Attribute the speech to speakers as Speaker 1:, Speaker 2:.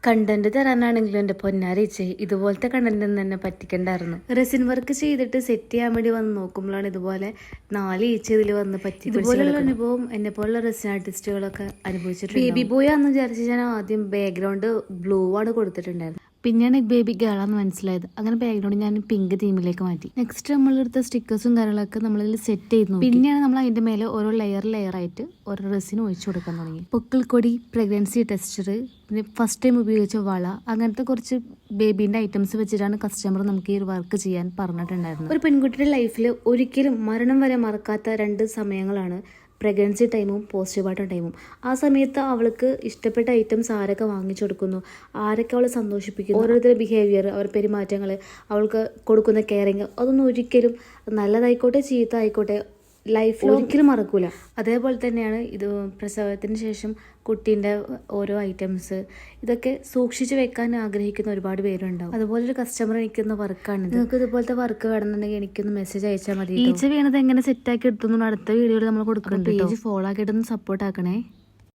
Speaker 1: Content തരാനാണെങ്കിലും എൻ്റെ പൊന്നാരിച്ചേ ഇതുപോലത്തെ content തന്നെ പറ്റിക്കണ്ടായിരുന്നു. റെസിൻ വർക്ക് ചെയ്തിട്ട് സെറ്റ് ചെയ്യാൻ വേണ്ടി വന്ന് നോക്കുമ്പോഴാണ് ഇതുപോലെ 4 ഈച്ച ഇതിൽ വന്ന് പറ്റി. ഇതുപോലുള്ള അനുഭവം എന്നെ പോലുള്ള റെസിൻ ആർട്ടിസ്റ്റുകളൊക്കെ അനുഭവിച്ചിട്ടുണ്ട്. ബേബി ബോയ് ആണെന്ന് വിചാരിച്ച് ഞാൻ ആദ്യം ബാക്ക്ഗ്രൗണ്ട് ബ്ലൂ ആണ് കൊടുത്തിട്ടുണ്ടായിരുന്നു. പിന്നെയാണ് ബേബി ഗേളാന്ന് മനസ്സിലായത്. അങ്ങനെ ബാക്ക്ഗ്രൗണ്ട് ഞാൻ പിങ്ക് തീമിലേക്ക് മാറ്റി. നെക്സ്റ്റ് നമ്മളെടുത്ത സ്റ്റിക്കേഴ്സും കാര്യങ്ങളൊക്കെ നമ്മളിൽ സെറ്റ് ചെയ്ത് നോക്കി. പിന്നെയാണ് നമ്മൾ അതിന്റെ മേലെ ഓരോ ലെയർ ആയിട്ട് ഓരോ റെസിന് ഒഴിച്ചു കൊടുക്കാൻ തുടങ്ങി. പൊക്കിൾക്കൊടി, പ്രഗ്നൻസി ടെക്സ്ചർ, പിന്നെ ഫസ്റ്റ് ടൈം ഉപയോഗിച്ച വള, അങ്ങനത്തെ കുറച്ച് ബേബീൻ്റെ ഐറ്റംസ് വെച്ചിട്ടാണ് കസ്റ്റമർ നമുക്ക് ഈ ഒരു വർക്ക് ചെയ്യാൻ പറഞ്ഞിട്ടുണ്ടായിരുന്നത്. ഒരു പെൺകുട്ടിയുടെ ലൈഫിൽ ഒരിക്കലും മരണം വരെ മറക്കാത്ത 2 സമയങ്ങളാണ് പ്രഗ്നൻസി ടൈമും പോസ്റ്റ്മോർട്ടം ടൈമും. ആ സമയത്ത് അവൾക്ക് ഇഷ്ടപ്പെട്ട ഐറ്റംസ് ആരൊക്കെ വാങ്ങിച്ചു കൊടുക്കുന്നു, ആരൊക്കെ അവളെ സന്തോഷിപ്പിക്കുന്നു, ഓരോരുത്തരുടെ ബിഹേവിയർ, അവരുടെ പെരുമാറ്റങ്ങൾ, അവൾക്ക് കൊടുക്കുന്ന കെയറിങ്, അതൊന്നും ഒരിക്കലും നല്ലതായിക്കോട്ടെ ചീത്ത ആയിക്കോട്ടെ ലൈഫിൽ ഒരിക്കലും മറക്കൂല. അതേപോലെ തന്നെയാണ് ഇത് പ്രസവത്തിന് ശേഷം കുട്ടീൻ്റെ ഓരോ ഐറ്റംസ്, ഇതൊക്കെ സൂക്ഷിച്ച് വെക്കാൻ ആഗ്രഹിക്കുന്ന ഒരുപാട് പേരുണ്ടാവും. അതുപോലെ ഒരു കസ്റ്റമർ എനിക്കുന്ന വർക്കാണ്. നിങ്ങൾക്ക് ഇതുപോലത്തെ വർക്ക് വേണമെന്നുണ്ടെങ്കിൽ എനിക്കൊന്ന് മെസ്സേജ് അയച്ചാൽ മതി. ഈച്ച വീണത് എങ്ങനെ സെറ്റാക്കി എടുത്തു അടുത്ത വീഡിയോയിൽ നമ്മൾ കൊടുക്കുന്നുണ്ട്. പേജ് ഫോളോ ആക്കിയിട്ടൊന്ന് സപ്പോർട്ട് ആക്കണേ.